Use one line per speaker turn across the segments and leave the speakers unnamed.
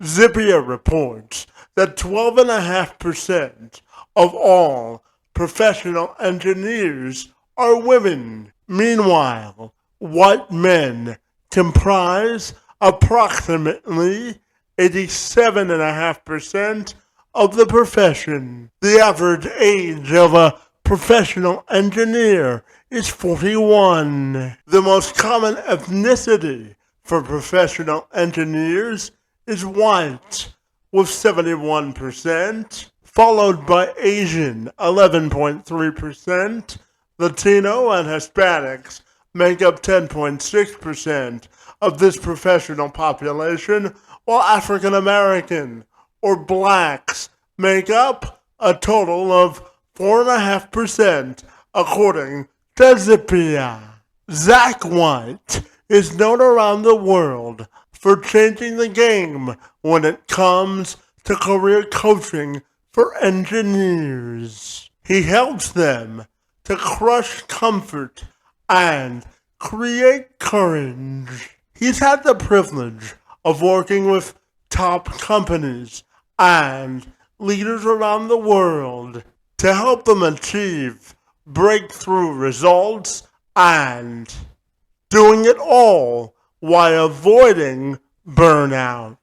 Zippia reports that 12.5% of all professional engineers are women. Meanwhile, white men comprise approximately 87.5% of the profession. The average age of a professional engineer is 41. The most common ethnicity for professional engineers is white, with 71%, followed by Asian, 11.3%. Latino and Hispanics make up 10.6% of this professional population, while African American or blacks make up a total of 4.5%, according to Zippia. Zach White is known around the world for changing the game when it comes to career coaching for engineers. He helps them to crush comfort and create courage. He's had the privilege of working with top companies and leaders around the world to help them achieve breakthrough results and doing it all while avoiding burnout.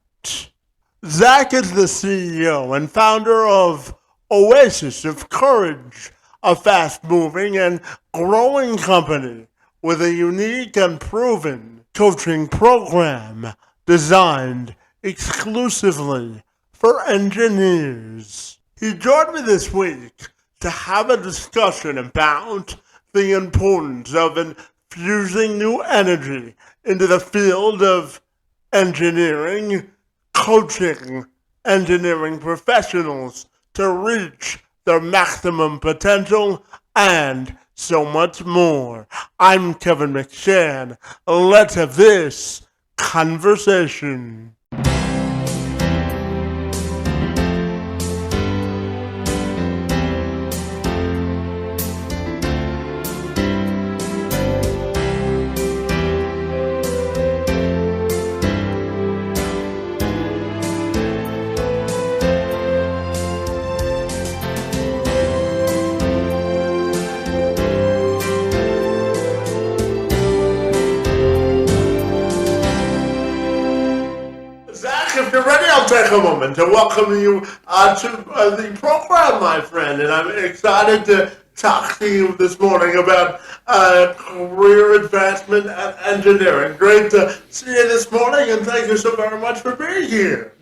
Zach is the CEO and founder of Oasis of Courage, a fast-moving and growing company with a unique and proven coaching program designed exclusively for engineers. He joined me this week to have a discussion about the importance of infusing new energy into the field of engineering, coaching engineering professionals to reach their maximum potential, and so much more. I'm 𝗘𝗲𝗃𝗏𝗏𝗃𝗏𝗃. Let's have this conversation. If you're ready, I'll take a moment to welcome you to the program, my friend. And I'm excited to talk to you this morning about career advancement and engineering. Great to see you this morning, and thank you so very much for being here.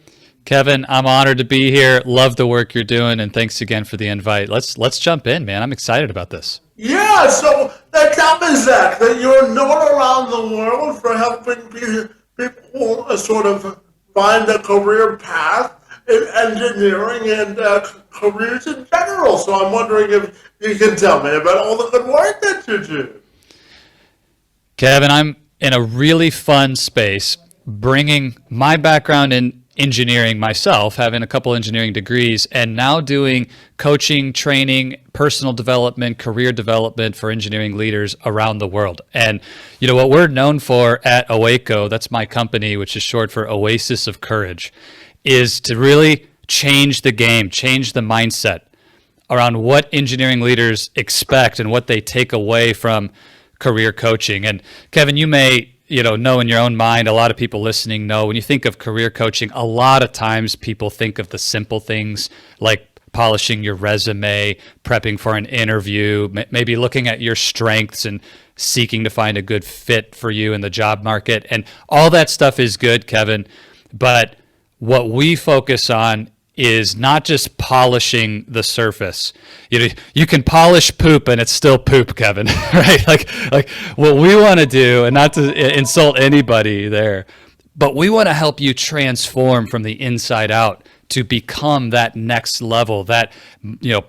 Kevin, I'm honored to be here. Love the work you're doing, and thanks again for the invite. Let's jump in, man. I'm excited about this.
Yeah, so tell me, Zach, that you're known around the world for helping people sort of find a career path in engineering and careers in general. So I'm wondering if you can tell me about all the good work that you do.
Kevin, I'm in a really fun space, bringing my background in engineering myself, having a couple engineering degrees, and now doing coaching, training, personal development, career development for engineering leaders around the world. And you know what we're known for at 𝗟𝗏𝗃𝗏𝗏, that's my company, which is short for Oasis of Courage, is to really change the game, change the mindset around what engineering leaders expect and what they take away from career coaching. And Kevin, you may know in your own mind, a lot of people listening know, when you think of career coaching, a lot of times people think of the simple things like polishing your resume, prepping for an interview, maybe looking at your strengths and seeking to find a good fit for you in the job market. And all that stuff is good, Kevin. But what we focus on is not just polishing the surface. You can polish poop and it's still poop, Kevin, right? Like what we want to do, and not to insult anybody there, but we want to help you transform from the inside out to become that next level, that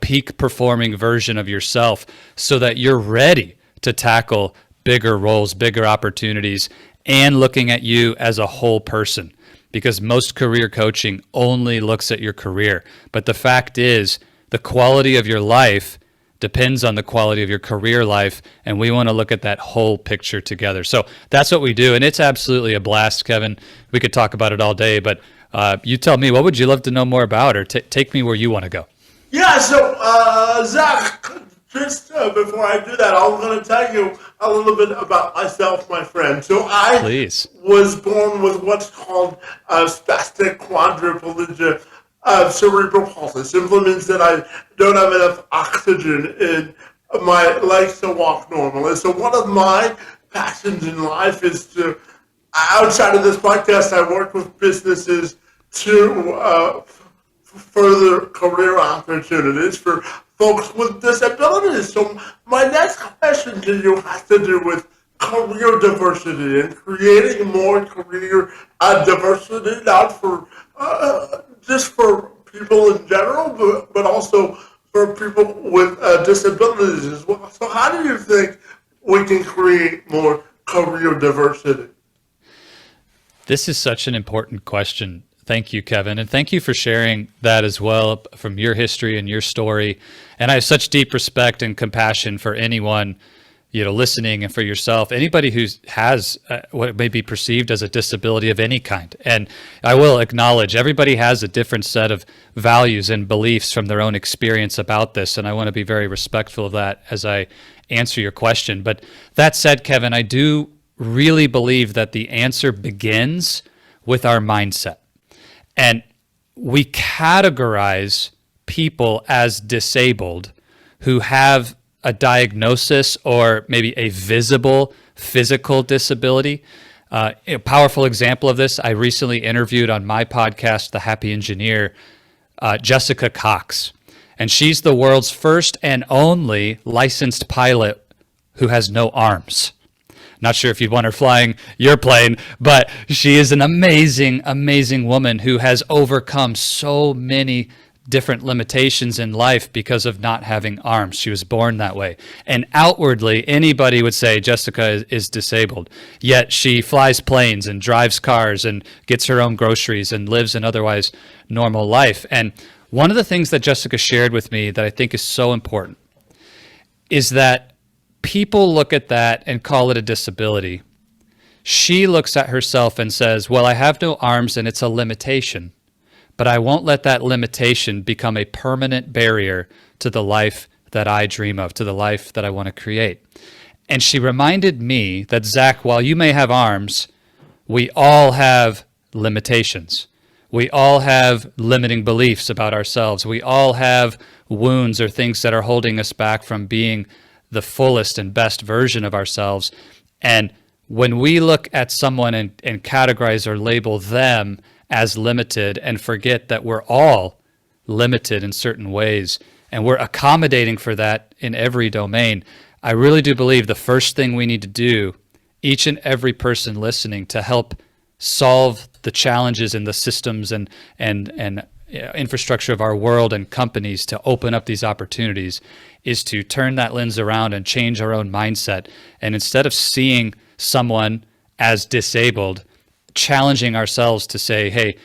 peak performing version of yourself, so that you're ready to tackle bigger roles, bigger opportunities, and looking at you as a whole person. Because most career coaching only looks at your career. But the fact is, the quality of your life depends on the quality of your career life, and we want to look at that whole picture together. So that's what we do, and it's absolutely a blast, Kevin. We could talk about it all day, but You tell me, what would you love to know more about, or take me where you want to go?
Yeah, so Zach, just before I do that, I'm going to tell you a little bit about myself, my friend. So I
Please.
was born with what's called spastic quadriplegia cerebral palsy. Simply means that I don't have enough oxygen in my legs to walk normally. So one of my passions in life is to, outside of this podcast, I work with businesses to further career opportunities for folks with disabilities. So my next question to you has to do with career diversity and creating more career diversity, not for just for people in general, but also for people with disabilities as well. So how do you think we can create more career diversity?
This is such an important question. Thank you, Kevin. And thank you for sharing that as well from your history and your story. And I have such deep respect and compassion for anyone, listening, and for yourself, anybody who has what may be perceived as a disability of any kind. And I will acknowledge everybody has a different set of values and beliefs from their own experience about this. And I want to be very respectful of that as I answer your question. But that said, Kevin, I do really believe that the answer begins with our mindset. And we categorize people as disabled who have a diagnosis or maybe a visible physical disability. A powerful example of this, I recently interviewed on my podcast, The Happy Engineer, Jessica Cox. And she's the world's first and only licensed pilot who has no arms. Not sure if you'd want her flying your plane, but she is an amazing, amazing woman who has overcome so many different limitations in life because of not having arms. She was born that way. And outwardly, anybody would say Jessica is disabled. Yet she flies planes and drives cars and gets her own groceries and lives an otherwise normal life. And one of the things that Jessica shared with me that I think is so important is that people look at that and call it a disability. She looks at herself and says, well, I have no arms and it's a limitation, but I won't let that limitation become a permanent barrier to the life that I dream of, to the life that I want to create. And she reminded me that, Zach, while you may have arms, we all have limitations. We all have limiting beliefs about ourselves. We all have wounds or things that are holding us back from being the fullest and best version of ourselves. And when we look at someone and categorize or label them as limited and forget that we're all limited in certain ways and we're accommodating for that in every domain, I really do believe the first thing we need to do, each and every person listening, to help solve the challenges in the systems and infrastructure of our world and companies to open up these opportunities, is to turn that lens around and change our own mindset. And instead of seeing someone as disabled, challenging ourselves to say, hey,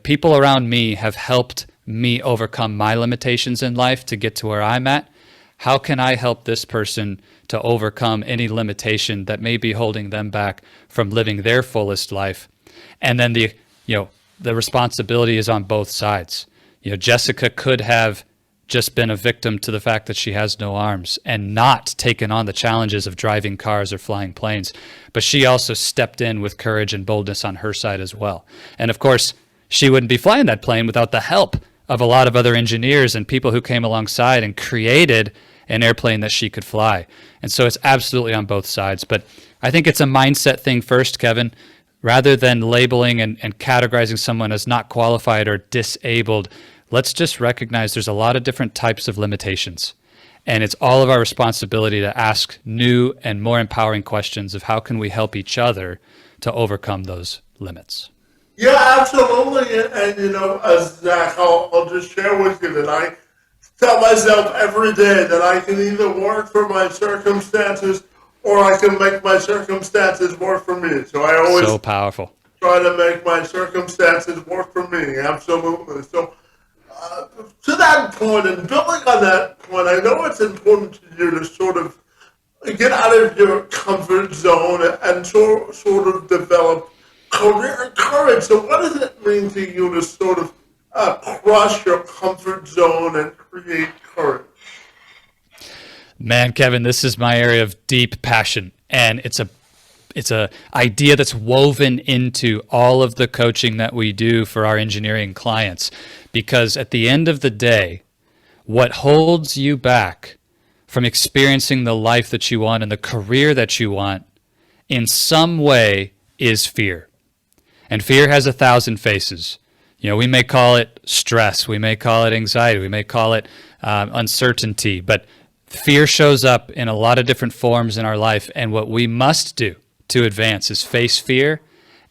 people around me have helped me overcome my limitations in life to get to where I'm at. How can I help this person to overcome any limitation that may be holding them back from living their fullest life? And then the responsibility is on both sides. Jessica could have just been a victim to the fact that she has no arms and not taken on the challenges of driving cars or flying planes. But she also stepped in with courage and boldness on her side as well. And of course, she wouldn't be flying that plane without the help of a lot of other engineers and people who came alongside and created an airplane that she could fly. And so it's absolutely on both sides. But I think it's a mindset thing first, Kevin. Rather than labeling and categorizing someone as not qualified or disabled, let's just recognize there's a lot of different types of limitations. And it's all of our responsibility to ask new and more empowering questions of how can we help each other to overcome those limits.
Yeah, absolutely. And Zach, I'll just share with you that I tell myself every day that I can either work for my circumstances or I can make my circumstances work for me. So I always
so powerful.
Try to make my circumstances work for me. Absolutely. So to that point, and building on that point, I know it's important to you to sort of get out of your comfort zone and sort of develop career courage. So what does it mean to you to sort of crush your comfort zone and create courage?
Man, Kevin, this is my area of deep passion, and it's a idea that's woven into all of the coaching that we do for our engineering clients. Because at the end of the day, what holds you back from experiencing the life that you want and the career that you want in some way is fear. And fear has 1,000 faces. We may call it stress, we may call it anxiety, we may call it uncertainty, but fear shows up in a lot of different forms in our life. And what we must do to advance is face fear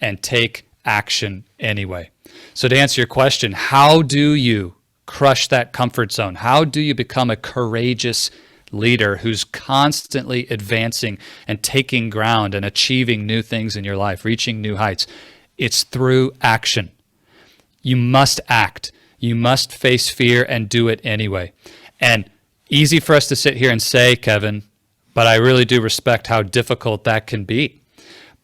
and take action anyway. So to answer your question, how do you crush that comfort zone? How do you become a courageous leader who's constantly advancing and taking ground and achieving new things in your life, reaching new heights? It's through action. You must act. You must face fear and do it anyway. And easy for us to sit here and say, Kevin, but I really do respect how difficult that can be.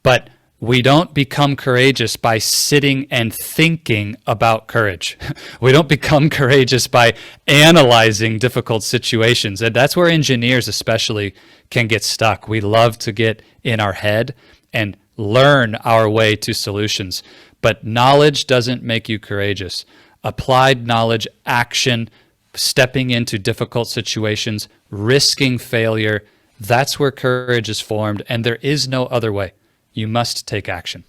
But we don't become courageous by sitting and thinking about courage. We don't become courageous by analyzing difficult situations. And that's where engineers especially can get stuck. We love to get in our head and learn our way to solutions. But knowledge doesn't make you courageous. Applied knowledge, action, stepping into difficult situations, risking failure, that's where courage is formed, and there is no other way. You must take action.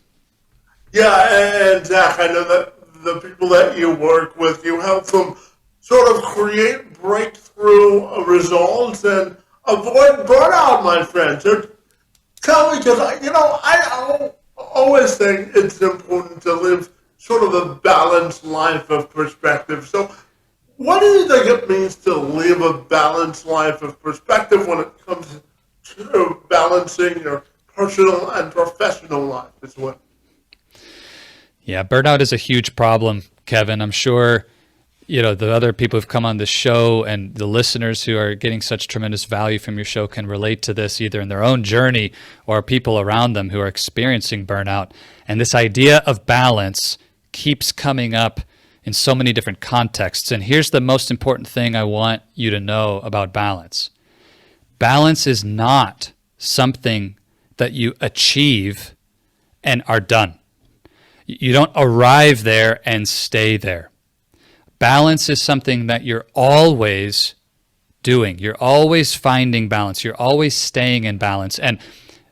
Yeah, and Zach, I know that the people that you work with, you help them sort of create breakthrough results and avoid burnout, my friend. So tell me, because I always think it's important to live sort of a balanced life of perspective. So what do you think it means to live a balanced life of perspective when it comes to balancing your personal and professional life as well?
Yeah, burnout is a huge problem, Kevin. I'm sure, the other people who've come on this show and the listeners who are getting such tremendous value from your show can relate to this either in their own journey or people around them who are experiencing burnout. And this idea of balance keeps coming up in so many different contexts. And here's the most important thing I want you to know about balance. Balance is not something that you achieve and are done. You don't arrive there and stay there. Balance is something that you're always doing. You're always finding balance. You're always staying in balance. And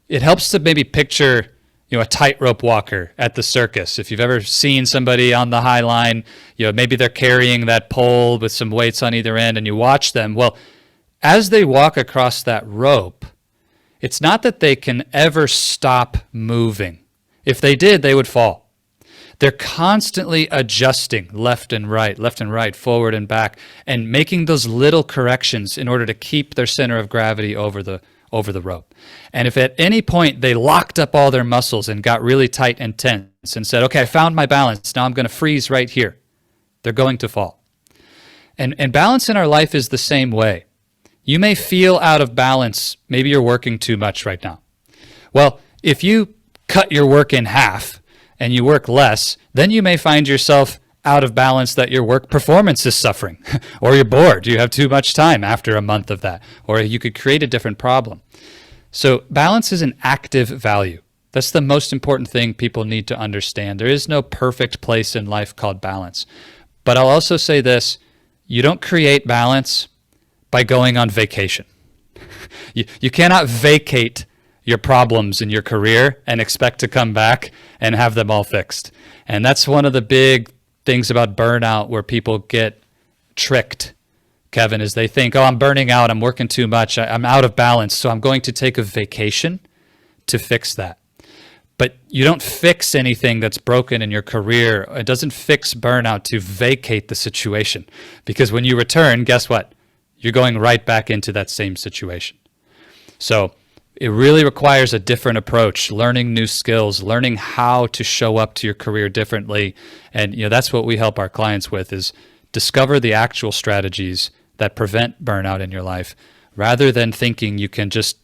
it helps to maybe picture, a tightrope walker at the circus. If you've ever seen somebody on the high line, maybe they're carrying that pole with some weights on either end and you watch them. Well, as they walk across that rope, it's not that they can ever stop moving. If they did, they would fall. They're constantly adjusting left and right, forward and back, and making those little corrections in order to keep their center of gravity over the rope. And if at any point they locked up all their muscles and got really tight and tense and said, okay, I found my balance, now I'm going to freeze right here, they're going to fall. And balance in our life is the same way. You may feel out of balance. Maybe you're working too much right now. Well, if you cut your work in half and you work less, then you may find yourself out of balance, that your work performance is suffering, or you're bored, you have too much time after a month of that, or you could create a different problem. So balance is an active value. That's the most important thing people need to understand. There is no perfect place in life called balance. But I'll also say this, you don't create balance by going on vacation. You cannot vacate your problems in your career and expect to come back and have them all fixed. And that's one of the big things about burnout where people get tricked, Kevin, is they think, oh, I'm burning out, I'm working too much, I'm out of balance, so I'm going to take a vacation to fix that. But you don't fix anything that's broken in your career. It doesn't fix burnout to vacate the situation. Because when you return, guess what? You're going right back into that same situation. So it really requires a different approach, learning new skills, learning how to show up to your career differently. And that's what we help our clients with, is discover the actual strategies that prevent burnout in your life, rather than thinking you can just,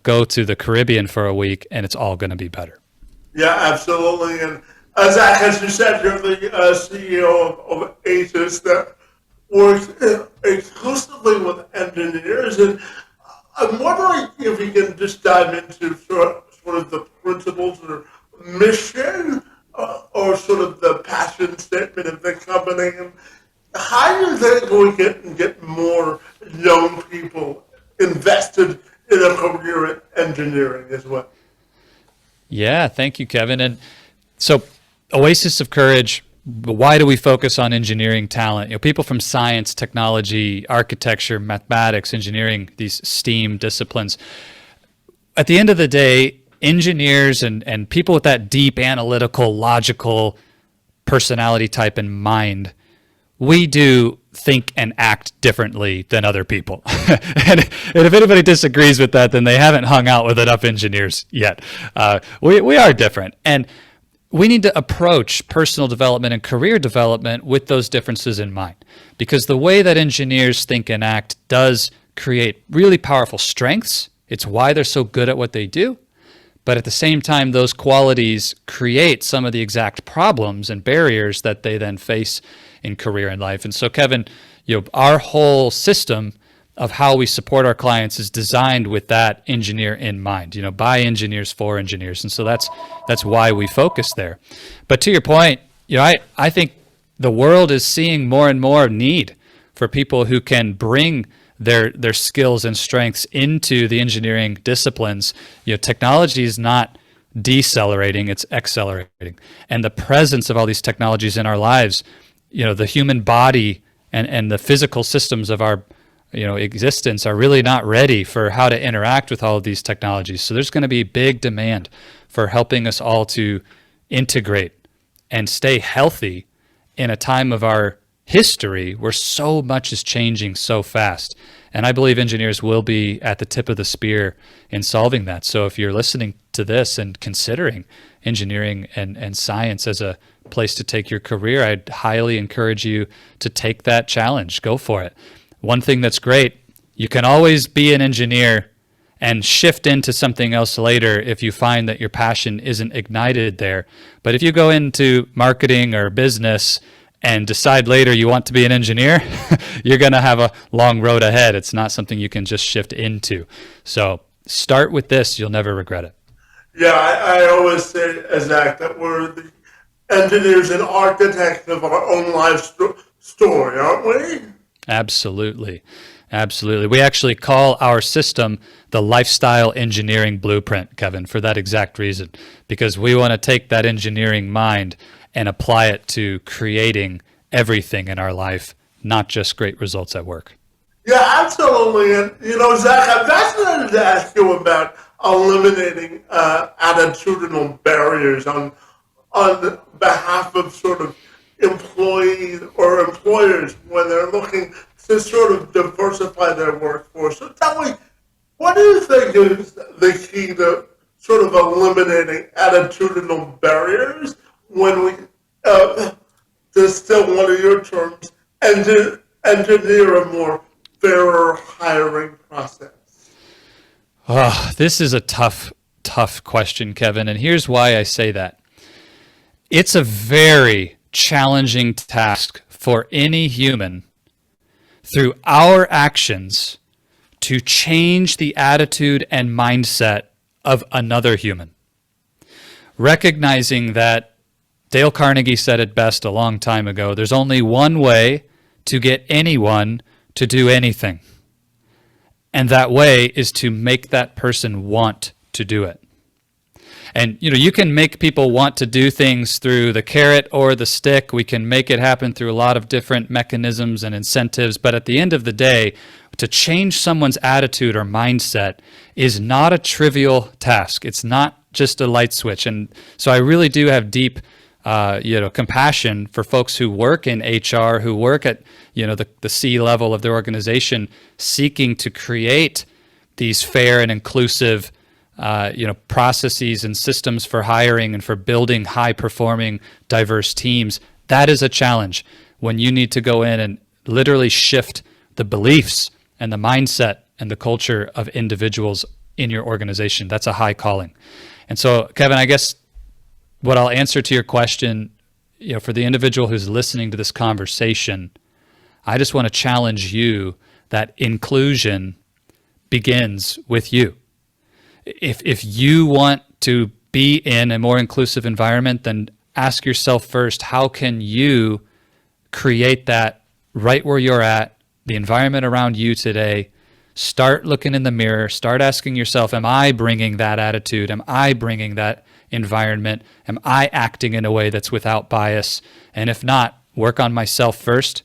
go to the Caribbean for a week and it's all going to be better.
Yeah, absolutely. And Zach, as you said, you're the CEO of Oasis that works exclusively with engineers. And I'm wondering if you can just dive into sort of the principles or mission or sort of the passion statement of the company. And how do you think we can get more young people invested in a career in engineering as well?
Yeah, thank you, Kevin. And so, Oasis of Courage, why do we focus on engineering talent? You know, people from science, technology, architecture, mathematics, engineering, these STEAM disciplines. At the end of the day, engineers and people with that deep analytical, logical personality type in mind, we do think and act differently than other people. and if anybody disagrees with that, then they haven't hung out with enough engineers yet. We are different. And we need to approach personal development and career development with those differences in mind. Because the way that engineers think and act does create really powerful strengths. It's why they're so good at what they do. But at the same time, those qualities create some of the exact problems and barriers that they then face in career and life. And so, Kevin, you know, our whole system of how we support our clients is designed with that engineer in mind, you know, by engineers for engineers. And so that's why we focus there. But to your point, you know, I think the world is seeing more and more need for people who can bring their skills and strengths into the engineering disciplines. You know, technology is not decelerating, it's accelerating. And the presence of all these technologies in our lives, you know, the human body and the physical systems of our, you know, existence are really not ready for how to interact with all of these technologies. So there's going to be big demand for helping us all to integrate and stay healthy in a time of our history where so much is changing so fast. And I believe engineers will be at the tip of the spear in solving that. So if you're listening to this and considering engineering and science as a place to take your career, I'd highly encourage you to take that challenge. Go for it. One thing that's great, you can always be an engineer and shift into something else later if you find that your passion isn't ignited there. But if you go into marketing or business and decide later you want to be an engineer, you're going to have a long road ahead. It's not something you can just shift into. So start with this. You'll never regret it.
Yeah, I always say, Zach, that we're the engineers and architects of our own life story, aren't we?
Absolutely. Absolutely. We actually call our system the lifestyle engineering blueprint, Kevin, for that exact reason, because we want to take that engineering mind and apply it to creating everything in our life, not just great results at work.
Yeah, absolutely. And, you know, Zach, I'm fascinated to ask you about eliminating attitudinal barriers on behalf of sort of employees or employers when they're looking to sort of diversify their workforce. So tell me, what do you think is the key to sort of eliminating attitudinal barriers when we, to steal one of your terms, engineer a more fairer hiring process?
Oh, this is a tough question, Kevin, and here's why I say that. It's a very challenging task for any human through our actions to change the attitude and mindset of another human. Recognizing that Dale Carnegie said it best a long time ago, there's only one way to get anyone to do anything. And that way is to make that person want to do it. And you know, you can make people want to do things through the carrot or the stick. We can make it happen through a lot of different mechanisms and incentives. But at the end of the day, to change someone's attitude or mindset is not a trivial task. It's not just a light switch. And so I really do have deep compassion for folks who work in HR, who work at the C level of their organization, seeking to create these fair and inclusive processes and systems for hiring and for building high-performing, diverse teams. That is a challenge when you need to go in and literally shift the beliefs and the mindset and the culture of individuals in your organization. That's a high calling. And so, Kevin, I guess what I'll answer to your question, for the individual who's listening to this conversation, I just want to challenge you that inclusion begins with you. If you want to be in a more inclusive environment, then ask yourself first, how can you create that right where you're at, the environment around you today? Start looking in the mirror, start asking yourself, am I bringing that attitude? Am I bringing that environment? Am I acting in a way that's without bias? And if not, work on myself first.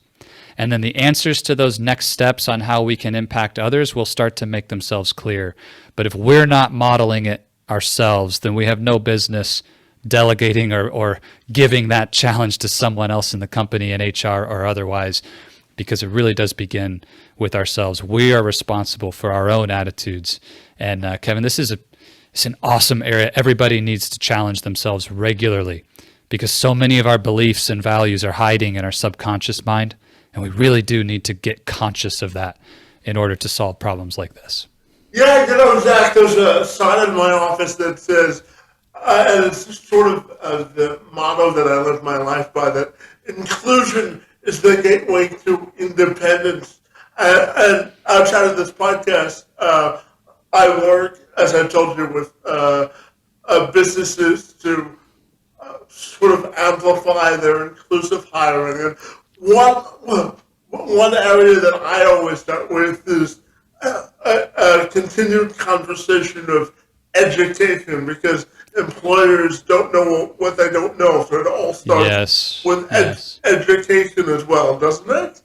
And then the answers to those next steps on how we can impact others will start to make themselves clear. But if we're not modeling it ourselves, then we have no business delegating or giving that challenge to someone else in the company, in HR or otherwise, because it really does begin with ourselves. We are responsible for our own attitudes. And Kevin, it's an awesome area. Everybody needs to challenge themselves regularly because so many of our beliefs and values are hiding in our subconscious mind. And we really do need to get conscious of that in order to solve problems like this.
Yeah, Zach, there's a sign in my office that says, and it's sort of the motto that I live my life by, that inclusion is the gateway to independence. And outside of this podcast, I work, as I told you, with businesses to sort of amplify their inclusive hiring. And one area that I always start with is a continued conversation of education, because employers don't know what they don't know, so it all starts with education as well, doesn't it?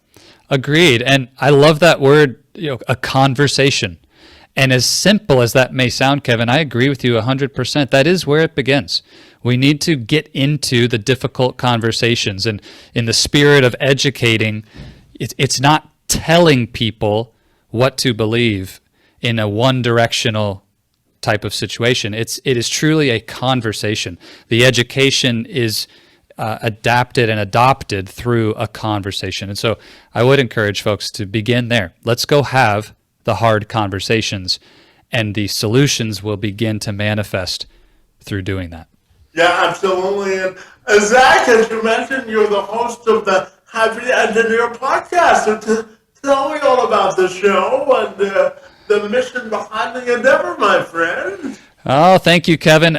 Agreed. And I love that word, a conversation. And as simple as that may sound, Kevin, I agree with you 100%. That is where it begins. We need to get into the difficult conversations. And in the spirit of educating, it's not telling people what to believe in a one-directional type of situation. It is truly a conversation. The education is adapted and adopted through a conversation. And so I would encourage folks to begin there. Let's go have the hard conversations, and the solutions will begin to manifest through doing that.
Yeah, absolutely. And Zach, as you mentioned, you're the host of the Happy Engineer podcast. So tell me all about the show and the mission behind the endeavor, my friend.
Oh, thank you, Kevin.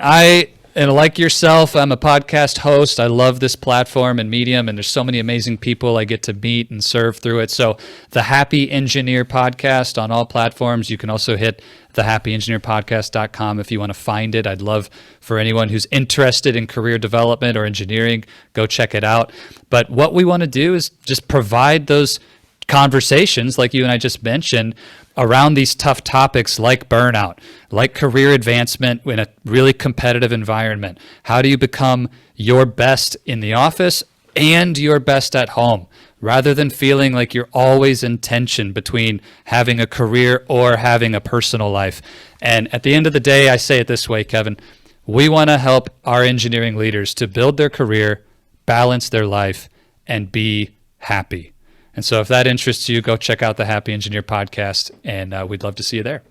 And like yourself, I'm a podcast host. I love this platform and medium, and there's so many amazing people I get to meet and serve through it. So the Happy Engineer podcast on all platforms. You can also hit thehappyengineerpodcast.com if you want to find it. I'd love for anyone who's interested in career development or engineering, go check it out. But what we want to do is just provide those conversations like you and I just mentioned around these tough topics like burnout, like career advancement in a really competitive environment. How do you become your best in the office and your best at home, rather than feeling like you're always in tension between having a career or having a personal life? And at the end of the day, I say it this way, Kevin, we want to help our engineering leaders to build their career, balance their life, and be happy. And so if that interests you, go check out the Happy Engineer podcast, and we'd love to see you there.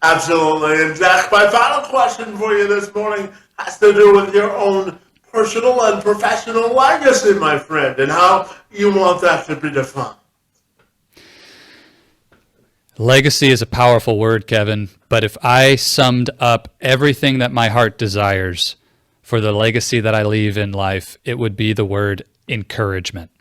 Absolutely. And Zach, my final question for you this morning has to do with your own personal and professional legacy, my friend, and how you want that to be defined.
Legacy is a powerful word, Kevin, but if I summed up everything that my heart desires for the legacy that I leave in life, it would be the word encouragement.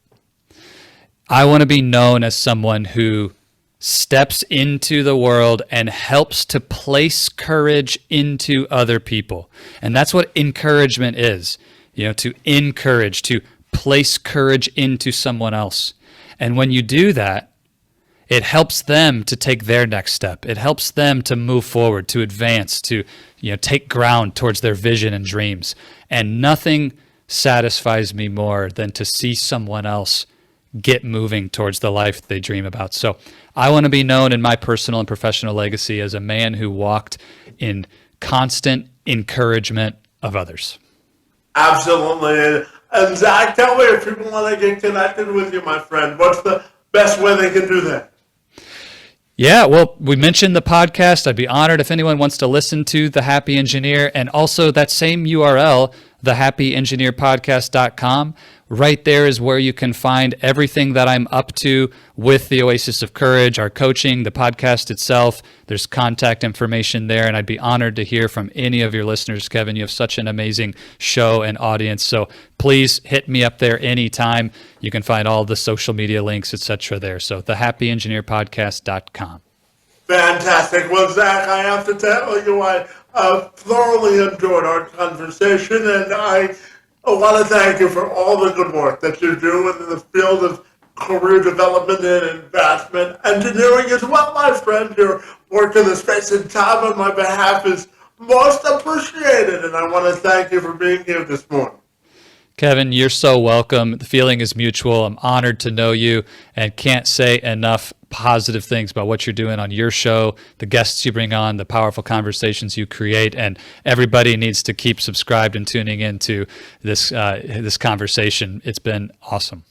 I want to be known as someone who steps into the world and helps to place courage into other people. And that's what encouragement is, to encourage, to place courage into someone else. And when you do that, it helps them to take their next step. It helps them to move forward, to advance, to take ground towards their vision and dreams. And nothing satisfies me more than to see someone else get moving towards the life they dream about. So I want to be known in my personal and professional legacy as a man who walked in constant encouragement of others.
Absolutely. And Zach, tell me, if people want to get connected with you, my friend, what's the best way they can do that?
Yeah, well, we mentioned the podcast. I'd be honored if anyone wants to listen to The Happy Engineer, and also that same URL, thehappyengineerpodcast.com. Right there is where you can find everything that I'm up to with the Oasis of Courage, our coaching, the podcast itself. There's contact information there, and I'd be honored to hear from any of your listeners. Kevin, you have such an amazing show and audience, so please hit me up there anytime. You can find all the social media links, etc. there. So thehappyengineerpodcast.com.
Fantastic. Well, Zach, I have to tell you, I thoroughly enjoyed our conversation, and I want to thank you for all the good work that you're doing in the field of career development and advancement engineering as well, my friend. Your work in the space and time on my behalf is most appreciated, and I want to thank you for being here this morning.
Kevin, you're so welcome. The feeling is mutual. I'm honored to know you and can't say enough positive things about what you're doing on your show, the guests you bring on, the powerful conversations you create, and everybody needs to keep subscribed and tuning into this conversation. It's been awesome.